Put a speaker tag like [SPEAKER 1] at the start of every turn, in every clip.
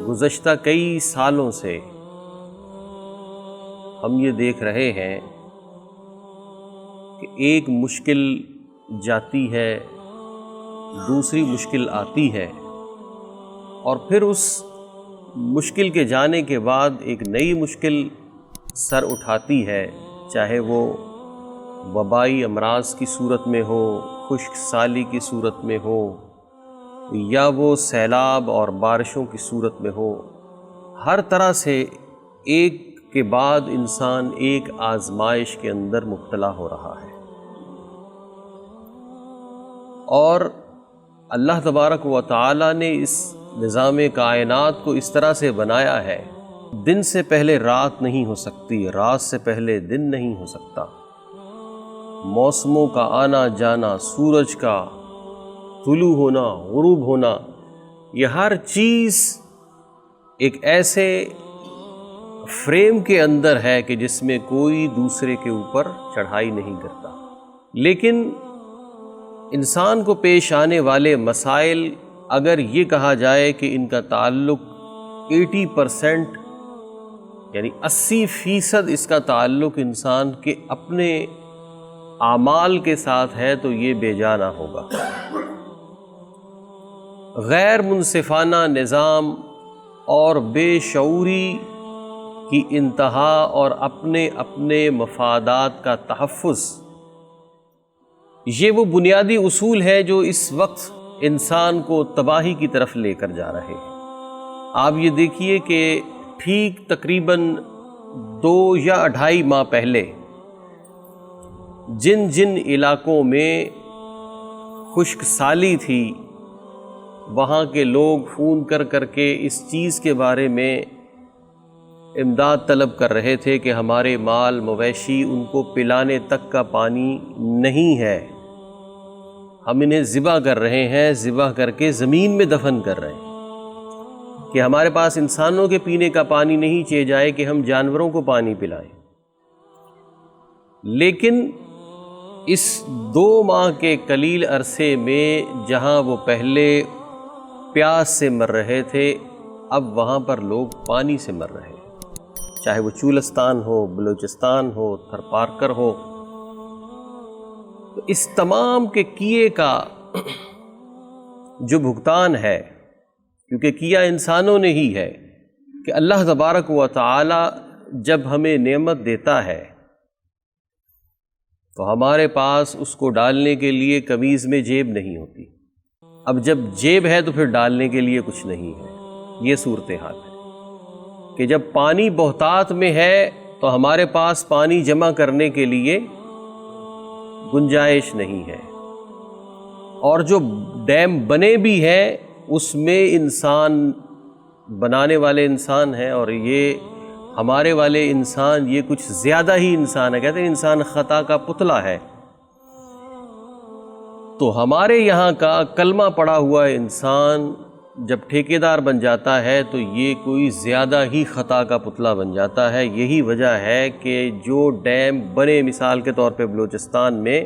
[SPEAKER 1] گزشتہ کئی سالوں سے ہم یہ دیکھ رہے ہیں کہ ایک مشکل جاتی ہے، دوسری مشکل آتی ہے، اور پھر اس مشکل کے جانے کے بعد ایک نئی مشکل سر اٹھاتی ہے، چاہے وہ وبائی امراض کی صورت میں ہو، خشک سالی کی صورت میں ہو، یا وہ سیلاب اور بارشوں کی صورت میں ہو۔ ہر طرح سے ایک کے بعد انسان ایک آزمائش کے اندر مبتلا ہو رہا ہے، اور اللہ تبارک و تعالی نے اس نظام کائنات کو اس طرح سے بنایا ہے، دن سے پہلے رات نہیں ہو سکتی، رات سے پہلے دن نہیں ہو سکتا، موسموں کا آنا جانا، سورج کا طلوع ہونا، غروب ہونا، یہ ہر چیز ایک ایسے فریم کے اندر ہے کہ جس میں کوئی دوسرے کے اوپر چڑھائی نہیں کرتا۔ لیکن انسان کو پیش آنے والے مسائل، اگر یہ کہا جائے کہ ان کا تعلق 80% یعنی 80% اس کا تعلق انسان کے اپنے اعمال کے ساتھ ہے، تو یہ بے جا نہ ہوگا۔ غیر منصفانہ نظام اور بے شعوری کی انتہا اور اپنے مفادات کا تحفظ، یہ وہ بنیادی اصول ہے جو اس وقت انسان کو تباہی کی طرف لے کر جا رہے ہیں۔ آپ یہ دیکھیے کہ ٹھیک تقریباً 2 یا 2.5 ماہ پہلے جن علاقوں میں خشک سالی تھی، وہاں کے لوگ فون کر کے اس چیز کے بارے میں امداد طلب کر رہے تھے کہ ہمارے مال مویشی، ان کو پلانے تک کا پانی نہیں ہے، ہم انہیں ذبح کر رہے ہیں، ذبح کر کے زمین میں دفن کر رہے ہیں، کہ ہمارے پاس انسانوں کے پینے کا پانی نہیں، چاہے جائے کہ ہم جانوروں کو پانی پلائیں۔ لیکن اس 2 ماہ کے قلیل عرصے میں جہاں وہ پہلے پیاس سے مر رہے تھے، اب وہاں پر لوگ پانی سے مر رہے ہیں، چاہے وہ چولستان ہو، بلوچستان ہو، تھرپارکر ہو۔ تو اس تمام کے کیے کا جو بھگتان ہے، کیونکہ کیا انسانوں نے ہی ہے، کہ اللہ تبارک و تعالی جب ہمیں نعمت دیتا ہے تو ہمارے پاس اس کو ڈالنے کے لیے قمیض میں جیب نہیں ہوتی، اب جب جیب ہے تو پھر ڈالنے کے لیے کچھ نہیں ہے۔ یہ صورتحال ہے کہ جب پانی بہتات میں ہے تو ہمارے پاس پانی جمع کرنے کے لیے گنجائش نہیں ہے، اور جو ڈیم بنے بھی ہیں اس میں انسان، بنانے والے انسان ہیں، اور یہ ہمارے والے انسان یہ کچھ زیادہ ہی انسان ہے، کہتے ہیں انسان خطا کا پتلا ہے۔ تو ہمارے یہاں کا کلمہ پڑا ہوا انسان جب ٹھیکیدار بن جاتا ہے تو یہ کوئی زیادہ ہی خطا کا پتلا بن جاتا ہے۔ یہی وجہ ہے کہ جو ڈیم بنے مثال کے طور پہ بلوچستان میں،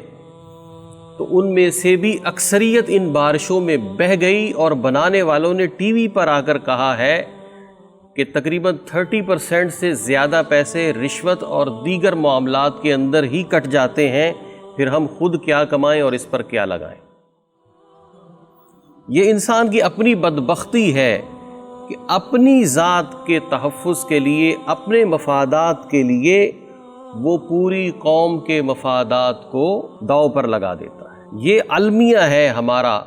[SPEAKER 1] تو ان میں سے بھی اکثریت ان بارشوں میں بہہ گئی، اور بنانے والوں نے ٹی وی پر آ کر کہا ہے کہ تقریباً 30% سے زیادہ پیسے رشوت اور دیگر معاملات کے اندر ہی کٹ جاتے ہیں، پھر ہم خود کیا کمائیں اور اس پر کیا لگائیں۔ یہ انسان کی اپنی بدبختی ہے کہ اپنی ذات کے تحفظ کے لیے، اپنے مفادات کے لیے وہ پوری قوم کے مفادات کو داؤ پر لگا دیتا ہے۔ یہ المیہ ہے ہمارا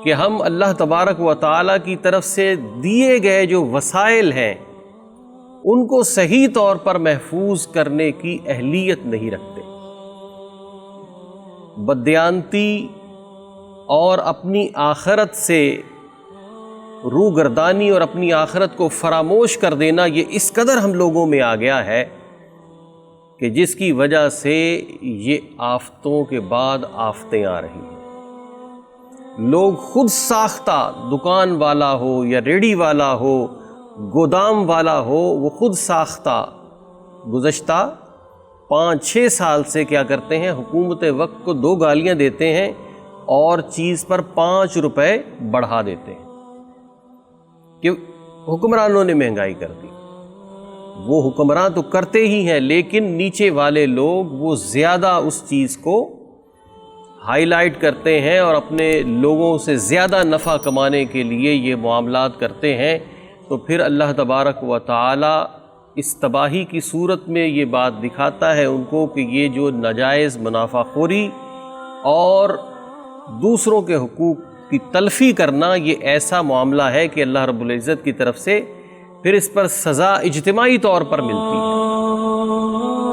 [SPEAKER 1] کہ ہم اللہ تبارک و تعالیٰ کی طرف سے دیے گئے جو وسائل ہیں ان کو صحیح طور پر محفوظ کرنے کی اہلیت نہیں رکھتے، بددیانتی اور اپنی آخرت سے روگردانی اور اپنی آخرت کو فراموش کر دینا، یہ اس قدر ہم لوگوں میں آ گیا ہے کہ جس کی وجہ سے یہ آفتوں کے بعد آفتیں آ رہی ہیں۔ لوگ خود ساختہ، دکان والا ہو یا ریڑھی والا ہو، گودام والا ہو، وہ خود ساختہ گزشتہ 5-6 سال سے کیا کرتے ہیں، حکومت وقت کو 2 گالیاں دیتے ہیں اور چیز پر 5 روپے بڑھا دیتے ہیں کہ حکمرانوں نے مہنگائی کر دی۔ وہ حکمران تو کرتے ہی ہیں، لیکن نیچے والے لوگ وہ زیادہ اس چیز کو ہائی لائٹ کرتے ہیں اور اپنے لوگوں سے زیادہ نفع کمانے کے لیے یہ معاملات کرتے ہیں۔ تو پھر اللہ تبارک و تعالی اس تباہی کی صورت میں یہ بات دکھاتا ہے ان کو کہ یہ جو ناجائز منافع خوری اور دوسروں کے حقوق کی تلفی کرنا، یہ ایسا معاملہ ہے کہ اللہ رب العزت کی طرف سے پھر اس پر سزا اجتماعی طور پر ملتی ہے۔